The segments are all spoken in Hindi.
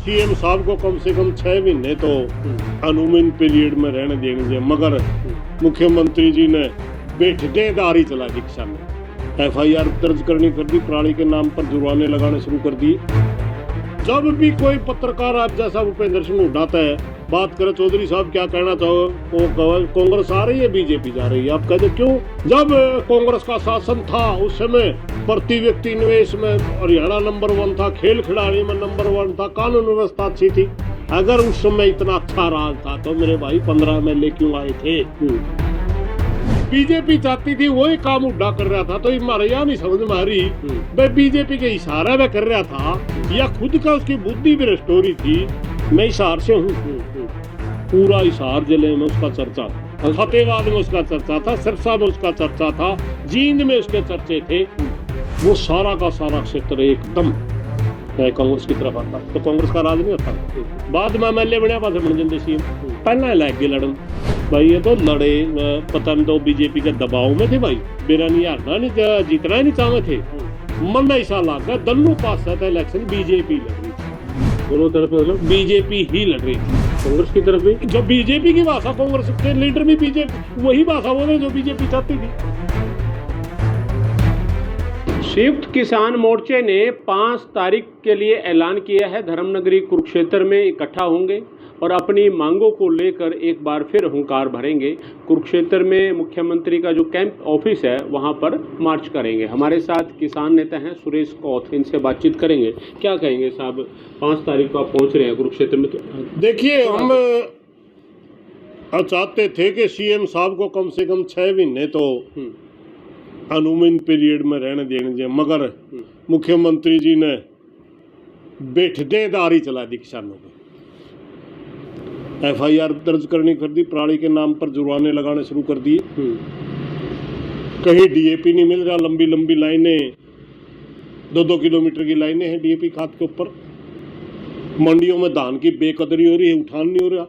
सीएम साहब को कम से कम 6 महीने तो अनुमन पीरियड में रहने देंगे, मगर मुख्यमंत्री जी ने बेठेकेदारी चला दी। किसान ने FIR दर्ज करनी कर दी, पराली के नाम पर जुर्माने लगाने शुरू कर दिए। जब भी कोई पत्रकार आप जैसा भूपेंद्र सिंह उठाता है, बात करे चौधरी साहब क्या कहना चाहो, कांग्रेस आ रही है बीजेपी जा रही है, आप कहते क्यों? जब कांग्रेस का शासन था उस समय प्रति व्यक्ति निवेश में हरियाणा नंबर 1 था, खेल खिलाड़ी में नंबर 1 था, कानून व्यवस्था अच्छी थी। अगर उस समय इतना अच्छा राज था तो मेरे भाई 15 MLA क्यों आए थे? बीजेपी चाहती थी वही काम उड़ा कर रहा था, तो हमारे यहाँ नहीं समझ में आ रही भाई बीजेपी के इशारा में कर रहा था या खुद का उसकी बुद्धि भी रिस्टोरी थी। मैं हिसार से हूँ, पूरा हिसार जिले में उसका चर्चा था, फतेहाबाद में उसका चर्चा था, सिरसा में उसका चर्चा था, जींद में उसके चर्चे थे। वो सारा का सारा क्षेत्र एकदम कांग्रेस की तरफ आता, तो कांग्रेस का राज नहीं होता। बाद में MLA बनया पास मनजिंदर सिंह, पहला लग गए लड़न। भाई ये तो लड़े पता नहीं, तो बीजेपी के दबाव में थे भाई, मेरा नहीं हारना नहीं जीतना ही नहीं चाहते थे। मन ऐसा लगा दोनों पास था इलेक्शन बीजेपी लड़ रही थी, दोनों तरफ मतलब बीजेपी ही लड़ रही थी। कांग्रेस की तरफ भी जो बीजेपी की भाषा, कांग्रेस के लीडर भी बीजेपी वही भाषा बोल रहे जो बीजेपी चाहती थी। संयुक्त किसान मोर्चे ने 5 तारीख के लिए ऐलान किया है, धर्मनगरी कुरुक्षेत्र में इकट्ठा होंगे और अपनी मांगों को लेकर एक बार फिर हुंकार भरेंगे। कुरुक्षेत्र में मुख्यमंत्री का जो कैंप ऑफिस है वहां पर मार्च करेंगे। हमारे साथ किसान नेता हैं सुरेश कौथ, इनसे बातचीत करेंगे। क्या कहेंगे साहब, 5 तारीख को आप पहुंच रहे हैं कुरुक्षेत्र में, तो देखिए हम चाहते थे कि सीएम साहब को कम से कम 6 महीने तो अनुमन पीरियड में रहने देंगे, मगर मुख्यमंत्री जी ने बेठेकेदारी चला दी किसानों को। FIR दर्ज करनी कर दी, पराली के नाम पर जुर्माने लगाने शुरू कर दिए। कहीं DAP नहीं मिल रहा, लंबी लंबी लाइनें, 2-2 किलोमीटर की लाइनें हैं DAP खाद के ऊपर। मंडियों में धान की बेकदरी हो रही है, उठान नहीं हो रहा।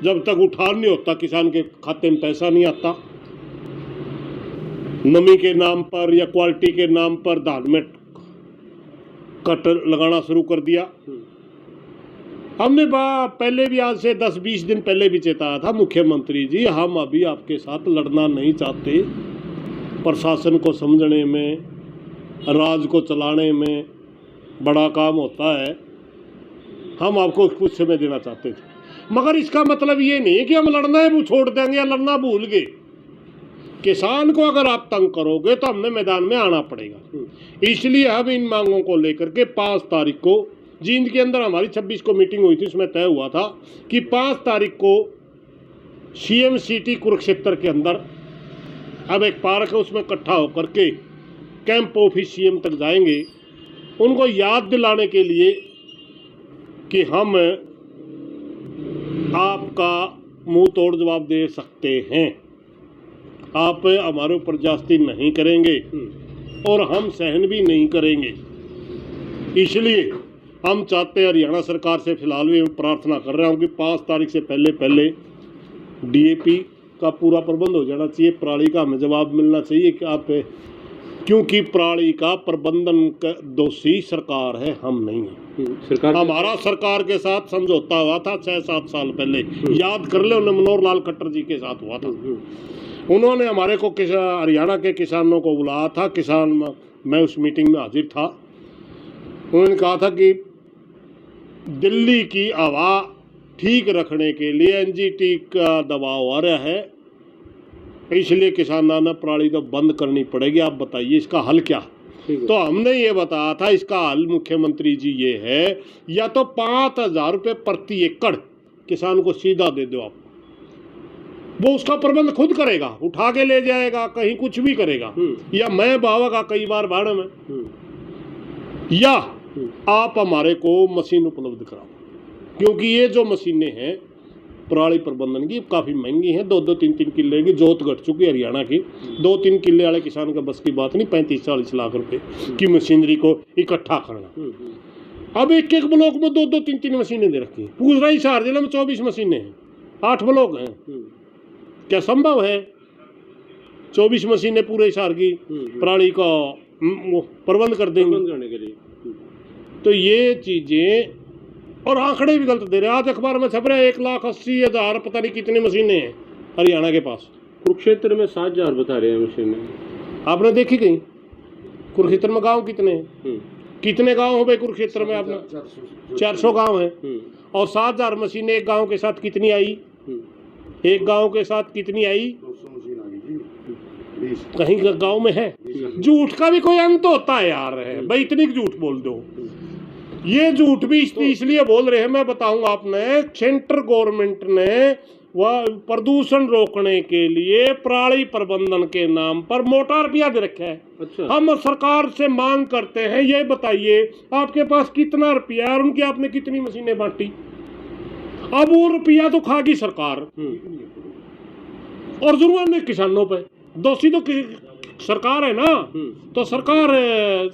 जब तक उठान नहीं होता किसान के खाते में पैसा नहीं आता। नमी के नाम पर या क्वालिटी के नाम पर धान में कट लगाना शुरू कर दिया। हमने पहले भी, आज से 10-20 दिन पहले भी चेताया था, मुख्यमंत्री जी हम अभी आपके साथ लड़ना नहीं चाहते। प्रशासन को समझने में, राज को चलाने में बड़ा काम होता है, हम आपको कुछ समय देना चाहते थे। मगर इसका मतलब ये नहीं है कि हम लड़ना है वो छोड़ देंगे या लड़ना भूल गए। किसान को अगर आप तंग करोगे तो हमने मैदान में आना पड़ेगा। इसलिए हम इन मांगों को लेकर के 5 तारीख को जींद के अंदर हमारी 26 को मीटिंग हुई थी, उसमें तय हुआ था कि 5 तारीख को CM सिटी कुरुक्षेत्र के अंदर अब एक पार्क है, उसमें इकट्ठा होकर के कैंप ऑफिस CM तक जाएंगे, उनको याद दिलाने के लिए कि हम आपका मुंह तोड़ जवाब दे सकते हैं, आप हमारे ऊपर ज्यादती नहीं करेंगे और हम सहन भी नहीं करेंगे। इसलिए हम चाहते हैं, हरियाणा सरकार से फिलहाल भी प्रार्थना कर रहा हूँ कि 5 तारीख से पहले DAP का पूरा प्रबंध हो जाना चाहिए। पराली का हमें जवाब मिलना चाहिए कि आप, क्योंकि पराली का प्रबंधन का दोषी सरकार है, हम नहीं है। सरकार, हमारा सरकार के साथ समझौता हुआ था 6-7 साल पहले, याद कर ले, उन्हें मनोहर लाल खट्टर जी के साथ हुआ था। उन्होंने हमारे को हरियाणा के किसानों को बुलाया था, मैं उस मीटिंग में हाजिर था। उन्होंने कहा था कि दिल्ली की हवा ठीक रखने के लिए NGT का दबाव आ रहा है, इसलिए किसानों ने पराली तो बंद करनी पड़ेगी। आप बताइए इसका हल क्या? तो हमने ये बताया था इसका हल मुख्यमंत्री जी ये है, या तो 5,000 रुपये प्रति एकड़ किसान को सीधा दे दो आप, वो उसका प्रबंध खुद करेगा, उठा के ले जाएगा, कहीं कुछ भी करेगा, या मैं बावागा कई बार भाड़ में, या आप हमारे को मशीन उपलब्ध कराओ, क्योंकि ये जो मशीनें हैं पराली प्रबंधन की काफ़ी महंगी हैं। 2-2, 3-3 किले की जोत घट चुकी है हरियाणा की। 2-3 किले वाले किसान का बस की बात नहीं, 35-40 लाख रुपए की मशीनरी को इकट्ठा करना। अब एक ब्लॉक में 2-2, 3-3 मशीनें दे रखी हैं। पूरा हिसार जिले में 24 मशीनें हैं, 8 ब्लॉक हैं। क्या संभव है 24 मशीनें पूरे हिसार की पराली का प्रबंध कर देंगे? करने के लिए तो ये चीज़ें और आंकड़े भी गलत दे रहे हैं। आज अखबार में छप रहा है 1,80,000 पता नहीं कितनी मशीनें हैं हरियाणा के पास। कुरुक्षेत्र में 7,000 बता रहे हैं मशीनें। आपने देखी कहीं कुरुक्षेत्र में गांव कितने हैं? कितने गांव हो भाई कुरुक्षेत्र में? आपने 400 गांव है और 7,000 मशीनें एक गांव के साथ कितनी आई? एक गांव के साथ कितनी आई? कहीं गांव में है? झूठ का भी कोई अंत होता है यार भाई, इतनी झूठ बोल दो। ये झूठ भी इसलिए बोल रहे हैं, मैं बताऊंगा आपने। सेंट्रल गवर्नमेंट ने वह प्रदूषण रोकने के लिए पराली प्रबंधन के नाम पर मोटा रुपया दे रखा है। अच्छा। हम सरकार से मांग करते हैं, ये बताइए आपके पास कितना रुपया और उनकी आपने कितनी मशीनें बांटी? अब वो रुपया तो खागी सरकार और जुर्माने किसानों पे। दोषी तो सरकार है ना, तो सरकार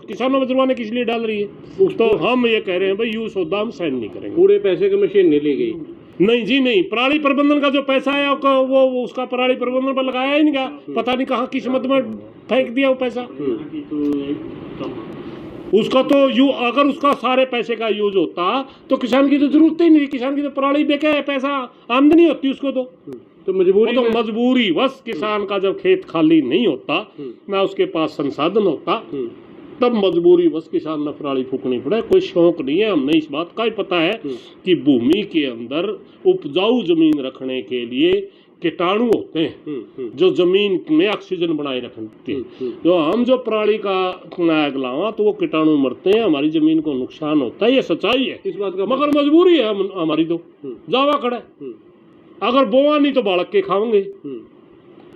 किसानों में जुर्माने किस लिए डाल रही है? तो हम ये कह रहे हैं भाई यूं सौदा हम साइन नहीं करेंगे। पूरे पैसे की मशीन नहीं ली गई? नहीं जी नहीं, पराली प्रबंधन का जो पैसा है वो उसका पराली प्रबंधन पर लगाया ही नहीं गया। पता नहीं कहाँ किस्मत में फेंक दिया वो पैसा। उसका तो अगर उसका सारे पैसे का यूज होता तो किसान की तो जरूरत ही नहीं। किसान की तो पराली बेके पैसा आमदनी होती उसको तो मजबूरी बस किसान का जब खेत खाली नहीं होता ना उसके पास संसाधन होता तब मजबूरी बस किसान ने पराली फूकनी पड़े। कोई शौक नहीं है। हमने इस बात का ही पता है कि भूमि के अंदर उपजाऊ जमीन रखने के लिए कीटाणु होते हैं जो जमीन में ऑक्सीजन बनाए रखते हैं। जो हम जो पराली का नायक लावा तो वो कीटाणु मरते हैं, हमारी जमीन को नुकसान होता है। ये सच्चाई है इस बात का, मगर मजबूरी है हमारी तो जावा खड़ा। अगर बोआ नहीं तो बालक के खाओगे,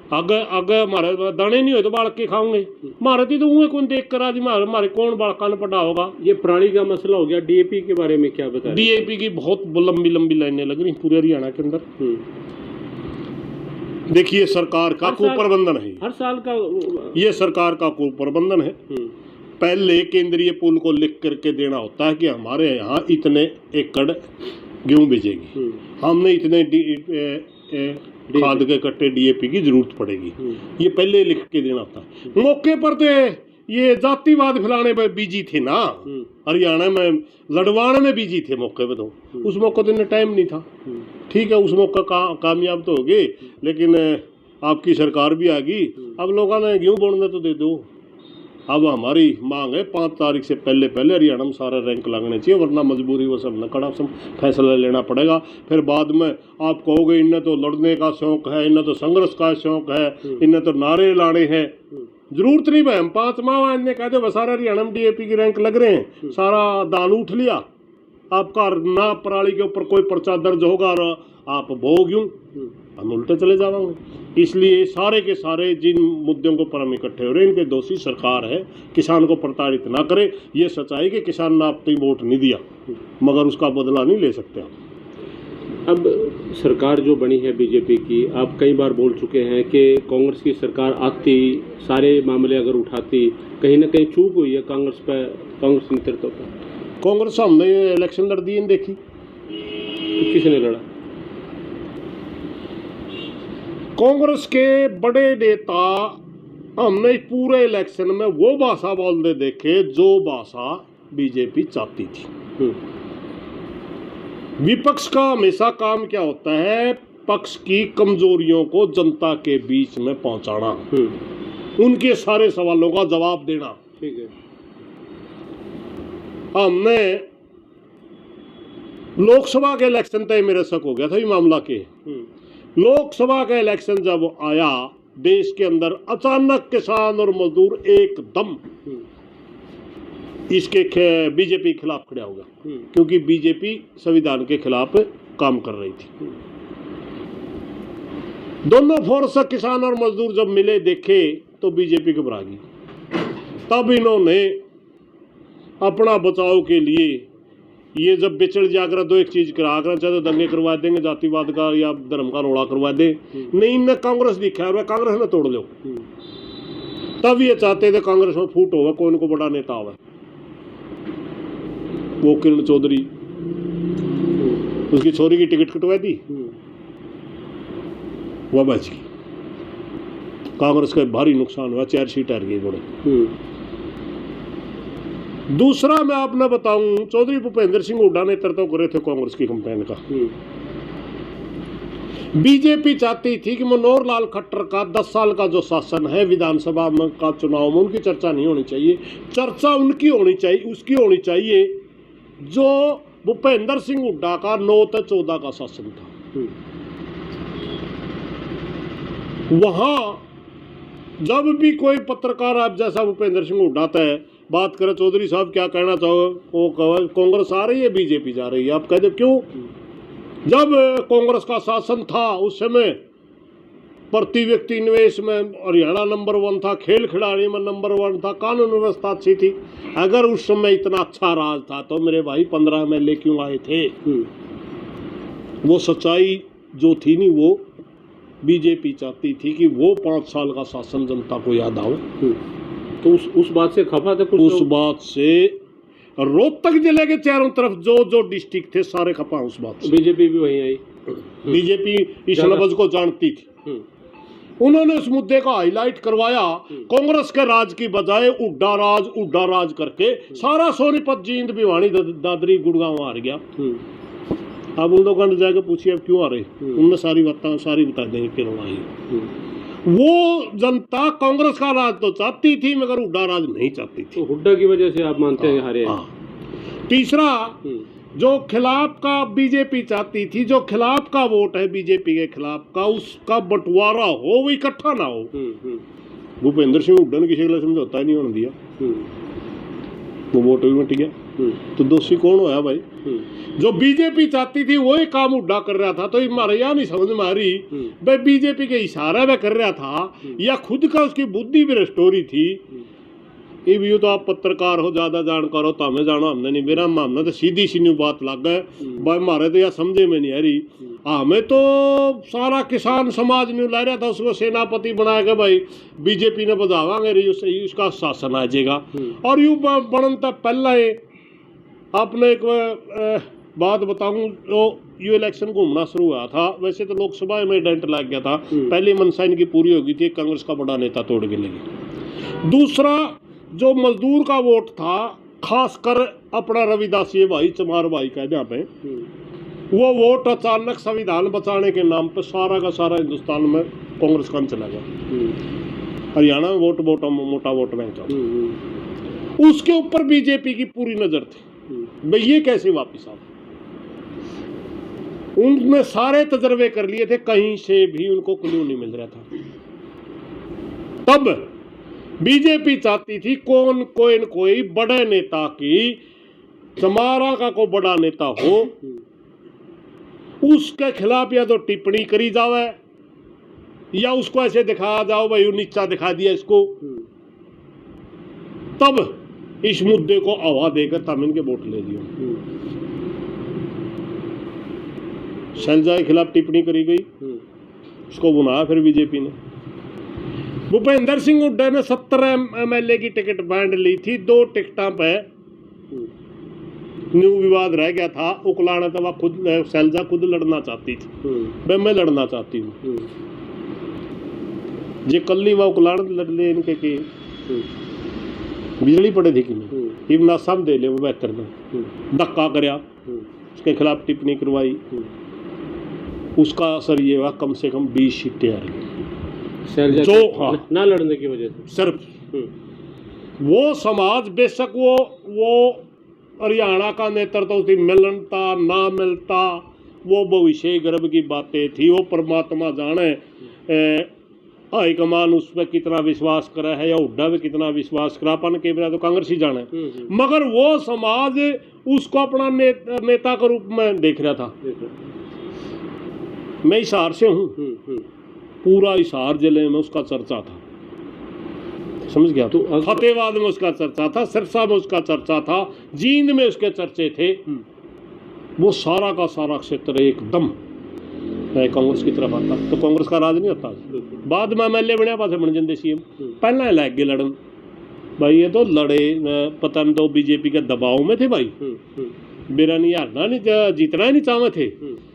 अगर हमारे दाने नहीं हो तो बालक के खाओगे। मारे तो उन्हें कौन देख कर आज हमारे कौन बालका ने पढ़ा होगा। ये पराली का मसला हो गया। डीएपी के बारे में क्या बता? डीएपी की बहुत लंबी लंबी लाइनें लग रही पूरे हरियाणा के अंदर। देखिए सरकार का कुप्रबंधन है, हर साल का ये सरकार का कुप्रबंधन है। पहले केंद्रीय पुल को लिख करके देना होता है कि हमारे यहाँ इतने एकड़ गेहूं बेचेगी, हमने इतने खाद के कट्टे डीएपी की जरूरत पड़ेगी, ये पहले लिख के देना था। मौके पर तो ये जातिवाद फैलाने पे बिजी थे ना, हरियाणा में लड़वाने में बिजी थे मौके पे। तो उस मौके तो इन्हें टाइम नहीं था। ठीक है उस मौका कामयाब तो हो गए, लेकिन आपकी सरकार भी आ गई। अब लोगों ने गेहूं बोने तो दे दो। अब हमारी मांग है 5 तारीख से पहले हरियाणा में सारा रैंक लगने चाहिए, वरना मजबूरी वो सब न कड़ा फैसला लेना पड़ेगा। फिर बाद में आप कहोगे इन्हें तो लड़ने का शौक है, इन्हें तो संघर्ष का शौक है, इन्हें तो नारे लाने हैं। जरूरत नहीं भाई, हम 5 माह इन्हें कहते हो सारा हरियाणा में डीएपी की रैंक लग रहे हैं, सारा दान उठ लिया आपका ना पराली के ऊपर कोई पर्चा दर्ज होगा और आप भोग यूं हम उल्टे चले जाएंगे। इसलिए सारे के सारे जिन मुद्दों को पर हम इकट्ठे हो रहे हैं इनके दोषी सरकार है। किसान को प्रताड़ित ना करे। ये सच्चाई कि किसान ने आपकी वोट नहीं दिया मगर उसका बदला नहीं ले सकते आप। अब सरकार जो बनी है बीजेपी की, आप कई बार बोल चुके हैं कि कांग्रेस की सरकार आती सारे मामले अगर उठाती, कहीं ना कहीं चूक हुई है कांग्रेस पर, कांग्रेस नेतृत्व पर। कांग्रेस हमने इलेक्शन लड़ दी देखी तो किसने लड़ा? कांग्रेस के बड़े नेता हमने पूरे इलेक्शन में वो भाषा बोलते देखे जो भाषा बीजेपी चाहती थी। विपक्ष का हमेशा काम क्या होता है? पक्ष की कमजोरियों को जनता के बीच में पहुंचाना, उनके सारे सवालों का जवाब देना। ठीक है। हमने लोकसभा के इलेक्शन तय मेरे शक हो गया था ये मामला के। लोकसभा का इलेक्शन जब आया देश के अंदर अचानक किसान और मजदूर एकदम इसके बीजेपी के खिलाफ खड़ा हो गया, क्योंकि बीजेपी संविधान के खिलाफ काम कर रही थी। दोनों फोर्स किसान और मजदूर जब मिले देखे तो बीजेपी घबरा गई। तब इन्होंने अपना बचाव के लिए ये जब बिछड़ जाकर दो एक चीज करा कर चाहे तो दंगे करवा देंगे, जातिवाद का या धर्म का रोड़ा करवा दे, नहीं इनने कांग्रेस दिखा है कांग्रेस में तोड़ लो। तब ये चाहते थे कांग्रेस में फूट होगा, कौन को बड़ा नेता होगा। वो किरण चौधरी उसकी छोरी की टिकट कटवा दी, वह बच गई। कांग्रेस का भारी नुकसान हुआ, 4 सीट हार गई बड़े। दूसरा मैं आपने बताऊं, चौधरी भूपेंद्र सिंह हुड्डा नेतृत्व करे थे कांग्रेस की कैंपेन का। बीजेपी चाहती थी कि मनोहर लाल खट्टर का 10 साल का जो शासन है विधानसभा में का चुनाव में उनकी चर्चा नहीं होनी चाहिए, चर्चा उनकी होनी चाहिए, उसकी होनी चाहिए जो भूपेंद्र सिंह हुड्डा का 9 से 14 का शासन था। वहां जब भी कोई पत्रकार आप जैसा भूपेंद्र सिंह हुड्डा तय बात करे, चौधरी साहब क्या कहना चाहो, वो कांग्रेस आ रही है बीजेपी जा रही है, आप कहते क्यों? जब कांग्रेस का शासन था उस समय प्रति व्यक्ति निवेश में हरियाणा नंबर 1 था, खेल खिलाड़ी में नंबर 1 था, कानून व्यवस्था अच्छी थी। अगर उस समय इतना अच्छा राज था तो मेरे भाई 15 MLA क्यों आए थे? वो सच्चाई जो थी नहीं, वो बीजेपी चाहती थी कि वो 5 साल का शासन जनता को याद आए। तो उस बात से खफा थे कुछ? उस बात से रोहतक जिले के चारों तरफ जो जो डिस्ट्रिक्ट थे सारे खपा उस बात से। बीजेपी भी वहीं आई। बीजेपी इस लफ्ज को जानती थी। उन्होंने इस मुद्दे का हाईलाइट करवाया, कांग्रेस के राज की बजाय उड्डा राज करके सारा सोनीपत, जींद, भिवानी, दादरी, गुड़गांव आ गया। अब उन लोगों ने जाकर पूछिए अब क्यों आ रहे, उनने सारी बातें सारी बता देंगे क्यों आई। वो जनता कांग्रेस का राज तो चाहती थी मगर हुड्डा राज नहीं चाहती थी। तो हुड्डा की वजह से आप मानते हैं हारे? तीसरा, जो खिलाफ का बीजेपी चाहती थी, जो खिलाफ का वोट है बीजेपी के खिलाफ का, उसका बंटवारा हो, वो इकट्ठा ना हो। भूपेंद्र सिंह हुड्डा ने किसी को समझौता ही नहीं होने दिया, वो वोट भी मिट गया। तो दोषी कौन होया भाई? जो बीजेपी चाहती थी वही काम हुड्डा कर रहा था। तो हमारे यहाँ नहीं समझ में आ रही भाई बीजेपी के इशारे में कर रहा था या खुद का उसकी बुद्धि भी रेस्टोरी थी। ये भी तो आप पत्रकार हो, ज्यादा जानकार हो, तो हमें जानो, हमने नहीं, मेरा मामला तो सीधी सी बात लग गए भाई, हमारे तो यह समझे में नहीं आ रही। हमें तो सारा किसान समाज नहीं ला रहा था, उसको सेनापति बना के भाई बीजेपी ने बजावांगे उसका शासन आ जाएगा। और यू बनता पहले आपने एक बात बताऊं, जो ये इलेक्शन घूमना शुरू हुआ था, वैसे तो लोकसभा में डेंट लग गया था, पहली मनसा इनकी पूरी हो गई थी, कांग्रेस का बड़ा नेता तोड़ के लगी। दूसरा, जो मजदूर का वोट था, खासकर अपना रविदासी भाई, चमार भाई का यहाँ पे, वो वोट अचानक संविधान बचाने के नाम पे सारा का सारा हिंदुस्तान में कांग्रेस का चला गया। हरियाणा में वोट मोटा वोट बैंक था, उसके ऊपर बीजेपी की पूरी नजर थी भाई ये कैसे वापिस आ। उनने सारे तजर्बे कर लिए थे, कहीं से भी उनको क्लू नहीं मिल रहा था। तब बीजेपी चाहती थी कोई बड़े नेता की, चमारा का कोई बड़ा नेता हो, उसके खिलाफ या तो टिप्पणी करी जावे या उसको ऐसे दिखाया जाओ भाई नीचा दिखा दिया इसको, तब इस मुद्दे को हवा देकर तमिल के वोट ले दियो। शैलजा के खिलाफ टिप्पणी करी गई, उसको बुनाया फिर बीजेपी ने। भूपेंद्र सिंह हुड्डा ने 70 MLA की टिकट बांट ली थी, 2 टिकटों पे न्यू विवाद रह गया था। उकलाना तो वह खुद शैलजा खुद लड़ना चाहती थी, मैं लड़ना चाहती हूँ जे कल वह उकलाना लड़ ले इनके की बिजली पड़े थी कि नहीं, इवना सब दे ले वो बेहतर में धक्का करया, उसके खिलाफ टिप्पणी करवाई, उसका असर ये हुआ कम से कम 20 सीटें आ रही जो ना लड़ने की वजह से। सिर्फ वो समाज बेशक वो हरियाणा का नेतृत्व मिलता ना मिलता, वो भविष्य गर्भ की बातें थी, वो परमात्मा जाने हाईकमान उस पर कितना विश्वास करा है या हुड्डा पे कितना विश्वास करा, अपन के बिना तो कांग्रेस ही जाने। मगर वो समाज उसको अपना नेता के रूप में देख रहा था। मैं हिसार से हूँ, पूरा हिसार जिले में उसका चर्चा था, समझ गया? तो फतेहाबाद में उसका चर्चा था, सिरसा में उसका चर्चा था, जींद में उसके चर्चे थे। वो सारा का सारा क्षेत्र एकदम कांग्रेस की तरफ आता, तो कांग्रेस का राज नहीं होता। बाद में MLA बनया पास बन जाते CM, पहले लग गए लड़न भाई, ये तो लड़े पता नहीं तो बीजेपी के दबाव में थे भाई, मेरा नहीं हारना नहीं जीतना ही नहीं चाहते थे।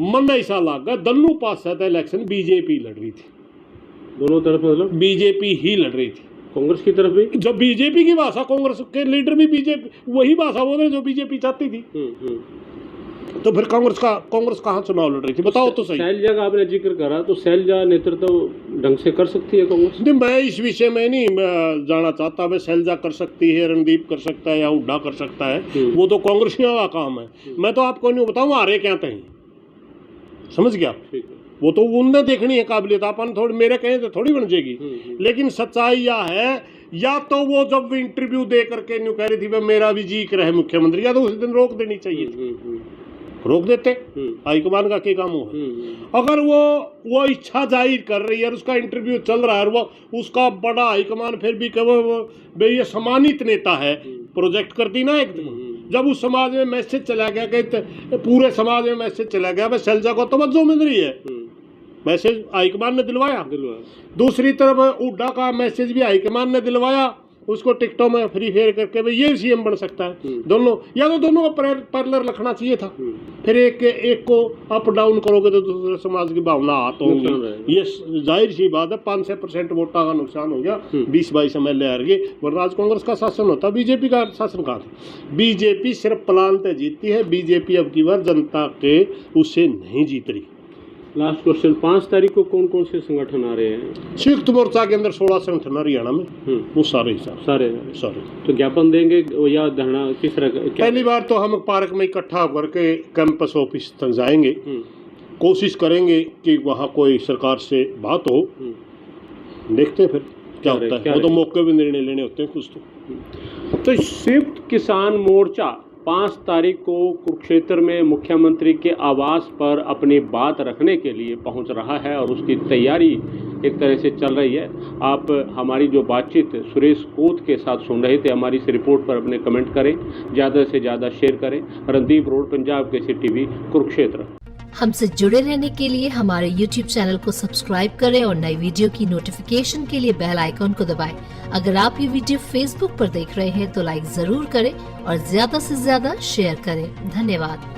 मन ऐसा लगा दोनों पास था इलेक्शन बीजेपी लड़ रही थी, दोनों तरफ मतलब बीजेपी ही लड़ रही थी। कांग्रेस की तरफ भी। जो बीजेपी की भाषा, कांग्रेस के लीडर भी बीजेपी वही भाषा बोल रहे जो बीजेपी चाहती थी। तो फिर कांग्रेस कहाँ चुनाव लड़ रही थी, बताओ तो सही। शैलजा का आपने जिक्र करा, तो शैलजा नेतृत्व ढंग से कर सकती है कांग्रेस? नहीं, मैं इस विषय में नहीं जाना चाहता। मैं शैलजा कर सकती है, रणदीप कर सकता है या हुड्डा कर सकता है, वो तो कांग्रेसियों का काम है। मैं तो आपको नहीं बताऊँ आ रहे क्या कहीं, समझ गया। वो तो उनने देखनी है काबिलियत, अपन थोड़ी मेरे कहीं तो थोड़ी बन जाएगी। लेकिन सच्चाई यह है, या तो वो जब इंटरव्यू दे करके न्यू कह रही थी मेरा भी जी रहे मुख्यमंत्री, या तो उस दिन रोक देनी चाहिए थी। रोक देते, हाईकमान का क्या काम हुआ। अगर वो इच्छा जाहिर कर रही है और उसका इंटरव्यू चल रहा है और वो उसका बड़ा हाईकमान फिर भी भाई ये सम्मानित नेता है, प्रोजेक्ट करती ना एक जब उस समाज में मैसेज चला गया कि पूरे समाज में मैसेज चला गया भाई शैलजा को तवज्जो मिल रही है, मैसेज हाईकमान ने दिलवाया। दूसरी तरफ हुड्डा का मैसेज भी हाईकमान ने दिलवाया, उसको टिकटों में फ्री फेयर करके भाई ये सीएम बन सकता है। दोनों, या तो दोनों को पैरेलल रखना चाहिए था। फिर एक को अप डाउन करोगे तो दूसरे समाज की भावना हाथ होंगी। ये जाहिर सी बात है, 5-6% वोटा का नुकसान हो गया, 20-22 MLA हार गए। वरना आज कांग्रेस का शासन होता, बीजेपी का शासन कहाँ था। बीजेपी सिर्फ प्लान पे जीतती है, बीजेपी अब की बार जनता के उससे नहीं जीत रही। लास्ट क्वेश्चन, 5 तारीख को कौन कौन से संगठन आ रहे हैं? संयुक्त मोर्चा के अंदर 16 संगठन हरियाणा में, वो सारे सारे तो ज्ञापन देंगे या धरना किस तरह? पहली बार तो हम पार्क में इकट्ठा होकर के कैंपस ऑफिस तक जाएंगे, कोशिश करेंगे कि वहाँ कोई सरकार से बात हो, देखते हैं फिर क्या होता है। वो तो मौके पे निर्णय लेने होते हैं कुछ तो संयुक्त किसान मोर्चा 5 तारीख को कुरुक्षेत्र में मुख्यमंत्री के आवास पर अपनी बात रखने के लिए पहुंच रहा है और उसकी तैयारी एक तरह से चल रही है। आप हमारी जो बातचीत सुरेश कोत के साथ सुन रहे थे, हमारी इस रिपोर्ट पर अपने कमेंट करें, ज़्यादा से ज़्यादा शेयर करें। Randeep road, Punjab Kesari TV, Kurukshetra. हमसे जुड़े रहने के लिए हमारे YouTube चैनल को सब्सक्राइब करें और नई वीडियो की नोटिफिकेशन के लिए बेल आइकॉन को दबाएं। अगर आप ये वीडियो Facebook पर देख रहे हैं तो लाइक जरूर करें और ज्यादा से ज्यादा शेयर करें। धन्यवाद।